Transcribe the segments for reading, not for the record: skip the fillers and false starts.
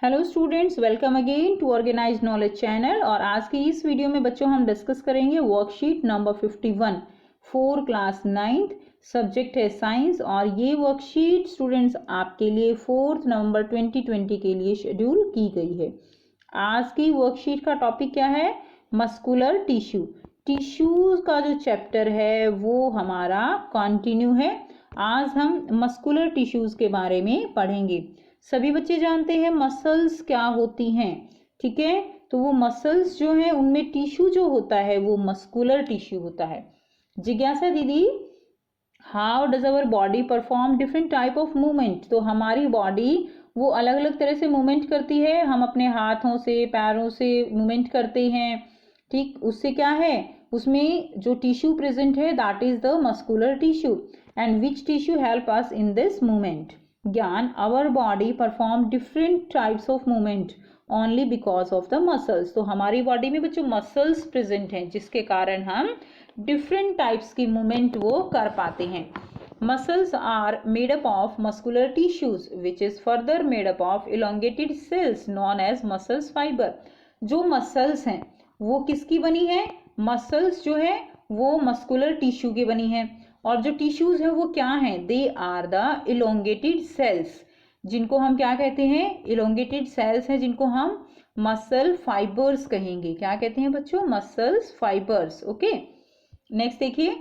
Hello students, welcome again to organised knowledge channel. और आज की इस वीडियो में बच्चों हम डिस्कस करेंगे worksheet number 51 for class 9th। Subject है साइंस और ये वर्कशीट स्टूडेंट्स आपके लिए 4 नवंबर 2020 के लिए शेड्यूल की गई है। आज की वर्कशीट का टॉपिक क्या है? Muscular tissue. टिश्यूज का जो चैप्टर है वो हमारा कंटिन्यू है। आज हम मस्कुलर टिश्यूज के बारे में पढ़ेंगे। सभी बच्चे जानते हैं मसल्स क्या होती हैं, ठीक है? तो वो मसल्स जो हैं उनमें टिश्यू जो होता है वो मस्कुलर टिश्यू होता है। जिज्ञासा दीदी, how does our body perform different type of movement? तो हमारी बॉडी वो अलग अलग तरह से मूवमेंट करती है। हम अपने हाथों से पैरों से मूवमेंट करते हैं, ठीक? उससे क्या है, उसमें जो टिश्यू प्रेजेंट है that is the muscular tissue. And which tissue help us in this movement? ज्ञान, our body perform different types of movement only because of the muscles। तो हमारी बॉडी में बच्चों मसल्स प्रेजेंट हैं जिसके कारण हम डिफरेंट टाइप्स की मूवमेंट वो कर पाते हैं। Muscles are made up of muscular tissues which is further made up of elongated cells known as muscles fibre. जो मसल्स हैं वो किसकी बनी है? मसल्स जो है वो मस्कुलर टिश्यू की बनी है। और जो टिश्यूज है वो क्या है? They are the elongated cells, जिनको हम क्या कहते हैं? इलोंगेटेड सेल्स हैं जिनको हम मसल फाइबर्स कहेंगे। क्या कहते हैं बच्चों? Muscles fibres. ओके, नेक्स्ट देखिए,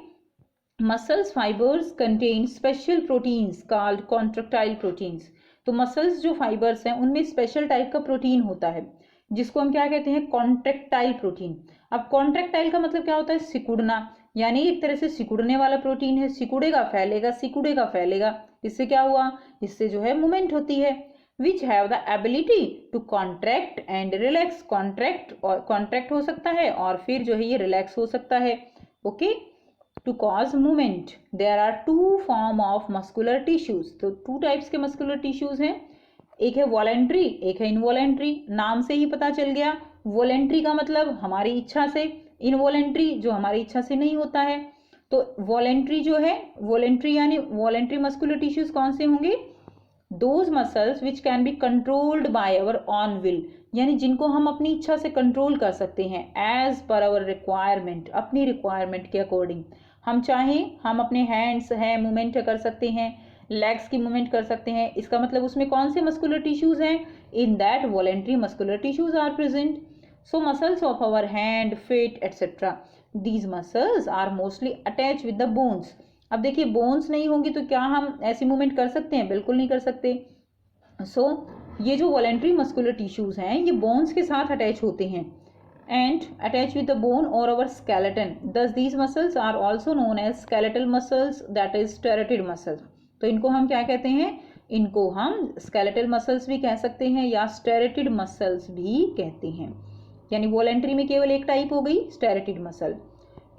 muscles fibres contain special proteins called contractile proteins. तो मसल्स जो फाइबर्स हैं उनमें स्पेशल टाइप का प्रोटीन होता है जिसको हम क्या कहते हैं? Contractile protein. अब कॉन्ट्रैक्टाइल का मतलब क्या होता है? सिकुड़ना, यानी एक तरह से सिकुड़ने वाला प्रोटीन है। सिकुड़ेगा फैलेगा, सिकुड़ेगा फैलेगा, इससे क्या हुआ? इससे जो है मूवमेंट होती है। Which have the ability to contract and relax. Contract हो सकता है और फिर जो है ये रिलैक्स हो सकता है। Okay, to cause movement. There are two form of muscular tissues. तो टू टाइप्स के मस्कुलर टिश्यूज हैं, एक है वॉलेंट्री, एक है इनवॉलेंट्री। नाम से ही पता चल गया, वॉलेंट्री का मतलब हमारी इच्छा से, इनवॉलेंट्री जो हमारी इच्छा से नहीं होता है। तो वॉलेंट्री जो है, वॉलेंट्री यानी वॉलेंट्री मस्कुलर टिश्यूज कौन से होंगे? Those muscles which can be controlled by our on will, यानी जिनको हम अपनी इच्छा से कंट्रोल कर सकते हैं एज पर अवर रिक्वायरमेंट, अपनी रिक्वायरमेंट के अकॉर्डिंग। हम चाहें हम अपने हैंड्स है मूवमेंट कर सकते हैं, लेग्स की मूवमेंट कर सकते हैं। इसका मतलब उसमें कौन से मस्कुलर टिश्यूज हैं? In that voluntary muscular tissues are present. So muscles of our hand, feet etcetera, these muscles are mostly attach with the bones. अब देखिए, बोन्स नहीं होंगी तो क्या हम ऐसी मूवमेंट कर सकते हैं? बिल्कुल नहीं कर सकते। सो ये जो वॉलेंट्री मस्कुलर टिश्यूज हैं ये बोन्स के साथ अटैच होते हैं and attach with the bone or our skeleton. Thus these muscles are also known as skeletal muscles, that is striated muscles. तो इनको हम क्या कहते हैं? इनको हम skeletal muscles भी कह सकते हैं या striated muscles भी कहते हैं। यानी वॉलेंट्री में केवल एक टाइप हो गई, striated muscle।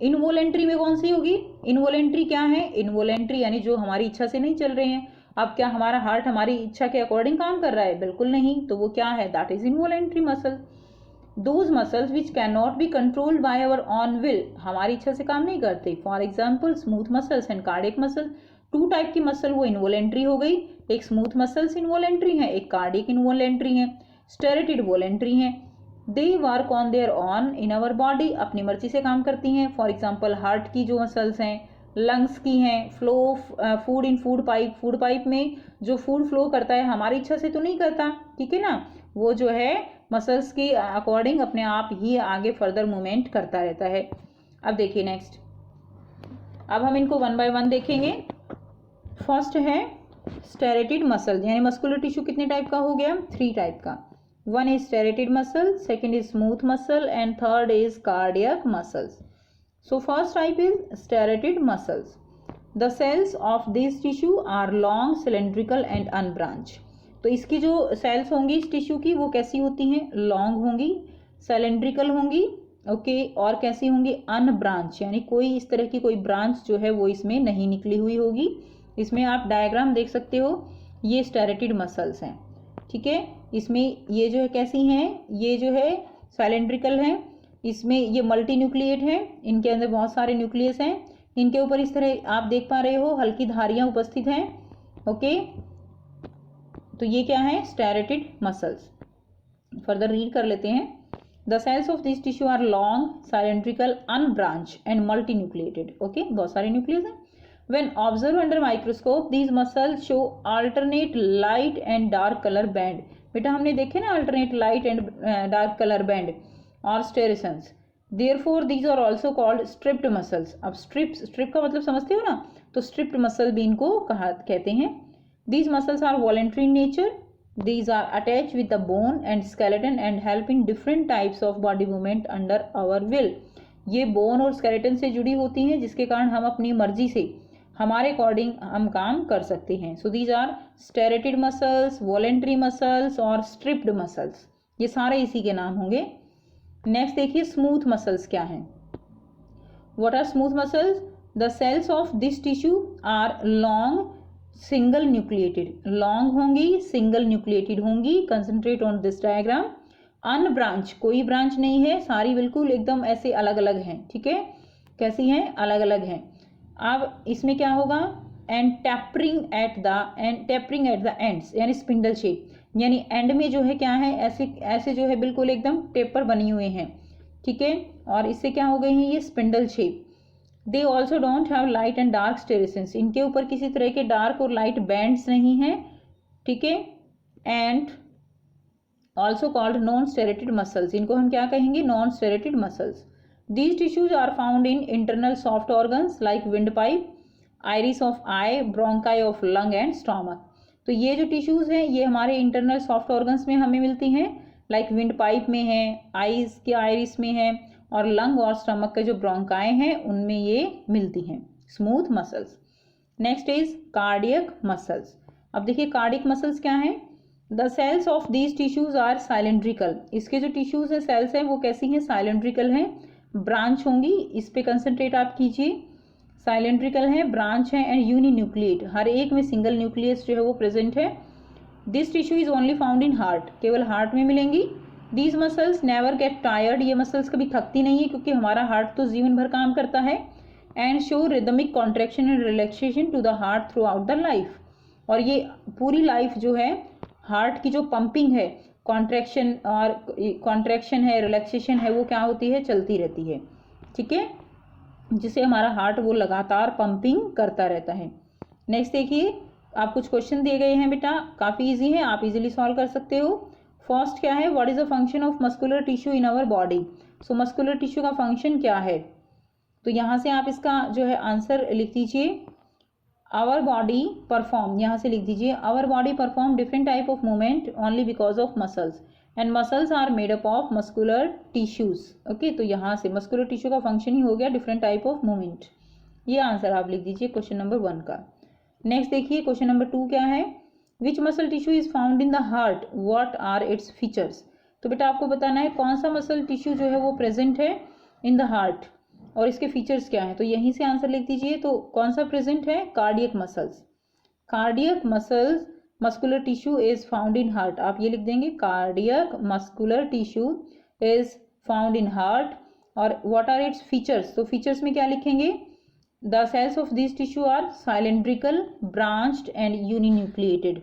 इनवॉलेंट्री में कौन सी होगी? इनवॉलेंट्री क्या है? इनवॉलेंट्री यानी जो हमारी इच्छा से नहीं चल रहे हैं। अब क्या हमारा हार्ट हमारी इच्छा के अकॉर्डिंग काम कर रहा है? बिल्कुल नहीं। तो वो क्या है? That is involuntary muscle. Those muscles which cannot be controlled by our own will, हमारी इच्छा से काम नहीं करते। For example smooth muscles and cardiac muscle. Two type की मसल वो इनवॉलेंट्री हो गई, एक स्मूथ मसल्स इनवॉलेंट्री है, एक कार्डियक इनवॉलेंट्री है, स्टेरेटेड वॉलेंट्री है। They work on their own in our body, अपनी मर्जी से काम करती हैं। फॉर एग्जाम्पल हार्ट की जो मसल्स हैं, लंग्स की हैं, flow food in food pipe, food pipe में जो फूड फ्लो करता है हमारी इच्छा से तो नहीं करता, ठीक है ना? वो जो है मसल्स के अकॉर्डिंग अपने आप ही आगे फर्दर मूवमेंट करता रहता है। अब देखिए नेक्स्ट, अब हम इनको वन बाय वन देखेंगे। फर्स्ट है स्टेरेटेड मसल, यानी मस्कुलर टिश्यू कितने टाइप का हो गया? 3 टाइप का। One is striated muscle, second is smooth muscle and third is cardiac muscles. So first type is striated muscles. The cells of this tissue are long, cylindrical and unbranch. तो इसकी जो sales होंगी इस tissue की वो कैसी होती हैं? लॉन्ग होंगी, सिलेंड्रिकल होंगी, ओके, और कैसी होंगी? अनब्रांच, यानी कोई इस तरह की कोई ब्रांच जो है वो इसमें नहीं निकली हुई होगी। इसमें आप डायग्राम देख सकते हो, ये स्टेरेटेड मसल्स हैं, ठीक है? इसमें ये जो है कैसी हैं? ये जो है सिलेंड्रिकल हैं, इसमें ये मल्टी न्यूक्लिएट हैं, इनके अंदर बहुत सारे न्यूक्लियस हैं, इनके ऊपर इस तरह आप देख पा रहे हो हल्की धारियां उपस्थित हैं, ओके। तो ये क्या है? स्टेरेटेड मसल्स। फर्दर रीड कर लेते हैं। The cells of this tissue are long, cylindrical, unbranch and multinucleated. Okay, बहुत सारे न्यूक्लियस हैं। When observed under microscope, these muscles show alternate light and dark color band. बेटा हमने देखे ना alternate light and dark color band और striations. Therefore, these are also called stripped muscles. अब strip का मतलब समझते हो ना, तो stripped muscle भी इनको कहते हैं। These muscles are voluntary in nature. These are attached with the bone and skeleton and help in different types of body movement under our will. ये बोन और स्केलेटन से जुड़ी होती हैं, जिसके कारण हम अपनी मर्जी से हमारे अकॉर्डिंग हम काम कर सकते हैं। So these are striated muscles, voluntary muscles और स्ट्रिप्ड मसल्स, ये सारे इसी के नाम होंगे। नेक्स्ट देखिए स्मूथ मसल्स क्या हैं। What are smooth muscles? The cells of this tissue are long, single nucleated, long होंगी, सिंगल न्यूक्लिएटेड होंगी। Concentrate on this diagram. Unbranch, कोई ब्रांच नहीं है, सारी बिल्कुल एकदम ऐसे अलग अलग हैं। ठीक है, कैसी हैं? अलग अलग हैं। अब इसमें क्या होगा? And tapering at the ends, यानी स्पिंडल शेप, यानी एंड में जो है क्या है, ऐसे ऐसे जो है बिल्कुल एकदम टेपर बनी हुए हैं। ठीक है, और इससे क्या हो गई है? ये spindle shape. They also don't have light and dark striations, इनके ऊपर किसी तरह के डार्क और लाइट बैंड्स नहीं हैं। ठीक है, and also called non striated muscles, इनको हम क्या कहेंगे? Non striated muscles. These tissues are found in internal soft organs like windpipe, iris of eye, bronchi of lung and stomach. तो ये जो टिश्यूज हैं ये हमारे इंटरनल सॉफ्ट ऑर्गन्स में हमें मिलती हैं, लाइक विंड पाइप में है, आईज के आइरिस में है, और लंग और स्टमक के जो ब्रोंकाई हैं उनमें ये मिलती हैं, smooth muscles. Next is cardiac muscles. अब देखिए कार्डियक मसल्स क्या हैं। The cells of these tissues are cylindrical, इसके जो टिश्यूज हैं, सेल्स हैं, वो कैसी हैं? साइलेंड्रिकल हैं, ब्रांच होंगी, इस पे कंसंट्रेट आप कीजिए। साइलेंड्रिकल है, ब्रांच है, एंड यूनिन्यूक्लिएट, हर एक में सिंगल न्यूक्लियस जो है वो प्रेजेंट है। This tissue is only found in heart, केवल हार्ट में मिलेंगी। These muscles never get tired, ये मसल्स कभी थकती नहीं है, क्योंकि हमारा हार्ट तो जीवन भर काम करता है। And show rhythmic contraction and relaxation to the heart throughout the life, और ये पूरी लाइफ जो है हार्ट की जो पंपिंग है, कॉन्ट्रैक्शन है, रिलैक्सेशन है, वो क्या होती है? चलती रहती है। ठीक है, जिससे हमारा हार्ट वो लगातार पंपिंग करता रहता है। नेक्स्ट देखिए, आप कुछ क्वेश्चन दिए गए हैं बेटा, काफ़ी इजी है, आप इजीली सॉल्व कर सकते हो। फर्स्ट क्या है? What is the function of muscular tissue in our body. So muscular tissue का फंक्शन क्या है? तो यहाँ से आप इसका जो है आंसर लिख दीजिए। आवर बॉडी परफॉर्म, यहाँ से लिख दीजिए, our body perform different type of movement only because of muscles, and muscles are made up of muscular tissues. Okay, तो यहाँ से मस्कुलर टिश्यू का फंक्शन ही हो गया डिफरेंट टाइप ऑफ मूवमेंट। ये आंसर आप लिख दीजिए क्वेश्चन नंबर 1 का। नेक्स्ट देखिए क्वेश्चन नंबर 2 क्या है? Which muscle tissue is found in the heart, what are its features. तो बेटा आपको बताना है कौन सा मसल टिश्यू जो है वो प्रेजेंट है इन द हार्ट, और इसके फीचर्स क्या हैं। तो यहीं से आंसर लिख दीजिए। तो कौन सा प्रेजेंट है? Cardiac muscles. Cardiac muscles muscular tissue is found in heart, आप ये लिख देंगे, cardiac muscular tissue is found in heart. और व्हाट आर इट्स फीचर्स, तो फीचर्स में क्या लिखेंगे? The cells of this tissue are cylindrical, branched and uninucleated.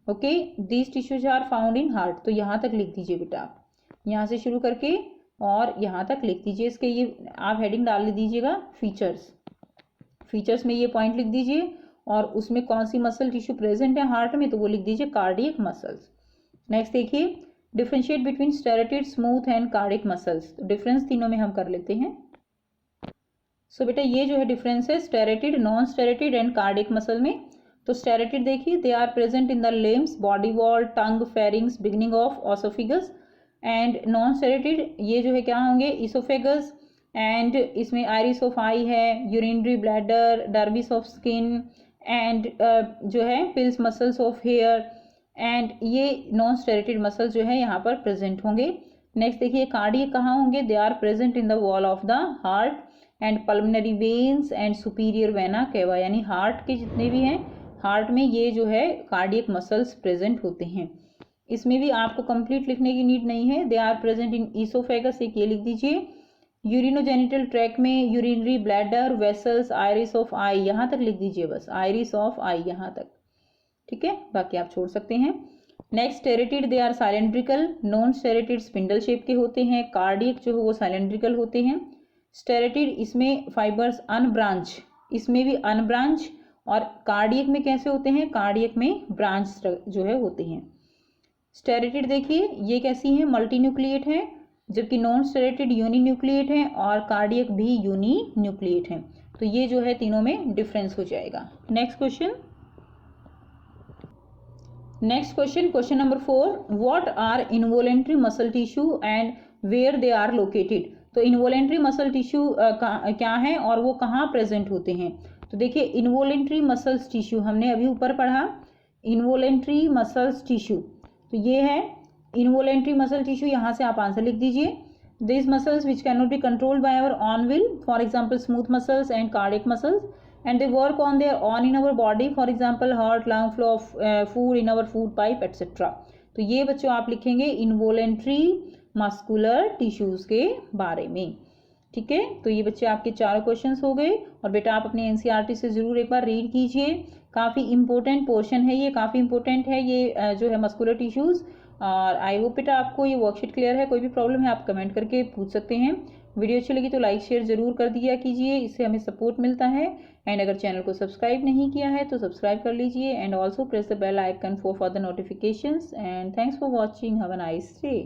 Okay, this tissues are found in heart. तो यहाँ तक लिख दीजिए बेटा, आप यहाँ से शुरू करके और यहाँ तक लिख दीजिए। इसके ये आप हेडिंग डाल दीजिएगा फीचर्स, फीचर्स में ये पॉइंट लिख दीजिए, और उसमें कौन सी मसल टिश्यू प्रेजेंट है हार्ट में, तो वो लिख दीजिए कार्डियक मसल्स। नेक्स्ट देखिए, differentiate between striated, smooth and cardiac muscles. तो डिफरेंस तीनों में हम कर लेते हैं। सो बेटा ये जो है डिफरेंस है striated, non striated and cardiac muscle में। तो स्टेरेटेड देखिए, they are present in the limbs, body wall, tongue, pharynx, beginning of oesophagus. And non striated ये जो है क्या होंगे? इसोफेगस, एंड इसमें आइरिस ऑफ आई है, urinary bladder, dermis of skin, and जो है pili muscles of hair, and ये नॉन स्टेरेटेड मसल्स जो है यहाँ पर प्रेजेंट होंगे। नेक्स्ट देखिए कार्डियक कहाँ होंगे? They are present in the wall of the heart and pulmonary veins and superior vena cava, यानी हार्ट के जितने भी हैं, हार्ट में ये जो है कार्डियक मसल्स प्रेजेंट होते हैं। इसमें भी आपको कंप्लीट लिखने की नीड नहीं है। They are present in oesophagus, एक ये लिख दीजिए। यूरिनोजेनिटल ट्रैक में urinary bladder, vessels, iris of eye, यहाँ तक लिख दीजिए बस, आइरिस ऑफ आई यहाँ तक। ठीक है, बाकी आप छोड़ सकते हैं। Next striated they are cylindrical, non striated spindle shape के होते हैं, कार्डियक जो है वो साइलेंड्रिकल होते हैं। स्टेरेटिड इसमें फाइबर्स अनब्रांच, इसमें भी अनब्रांच, और कार्डियक में कैसे होते हैं, कार्डियक में ब्रांच जो है होते हैं। स्टेरेटिड देखिए ये कैसी है, मल्टी न्यूक्लिएट है, जबकि नॉन स्टेरेटिड यूनी न्यूक्लिएट है और कार्डियक भी यूनी न्यूक्लिएट है। तो ये जो है तीनों में डिफरेंस हो जाएगा। Next question, question number 4, what are involuntary muscle tissue and where they are located. तो इनवॉलेंट्री मसल टिश्यू क्या है और वो कहाँ प्रेजेंट होते हैं। तो देखिए इनवॉलेंट्री मसल्स टिश्यू हमने अभी ऊपर पढ़ा, इनवॉलेंट्री मसल्स टिश्यू, तो ये है इनवॉलेंट्री मसल टिश्यू। यहाँ से आप आंसर लिख दीजिए, this muscles which can not be controlled by our own will, for example smooth muscles and cardiac muscles, and they work on their own in our body, for example heart, lung, flow of food in our food pipe etc. तो ये बच्चों आप लिखेंगे involuntary muscular tissues के बारे में। ठीक है, तो ये बच्चे आपके चारों क्वेश्चंस हो गए। और बेटा आप अपने एनसीईआरटी से जरूर एक बार रीड कीजिए, काफ़ी इंपॉर्टेंट पोर्शन है ये, काफ़ी इंपॉर्टेंट है ये जो है मस्कुलर टिश्यूज। और आई होप बेटा आपको ये वर्कशीट क्लियर है, कोई भी प्रॉब्लम है आप कमेंट करके पूछ सकते हैं। वीडियो अच्छी लगी तो लाइक शेयर जरूर कर दिया कीजिए, इससे हमें सपोर्ट मिलता है। एंड अगर चैनल को सब्सक्राइब नहीं किया है तो सब्सक्राइब कर लीजिए, and also press the bell icon for the notifications. And thanks for watching, have a nice day.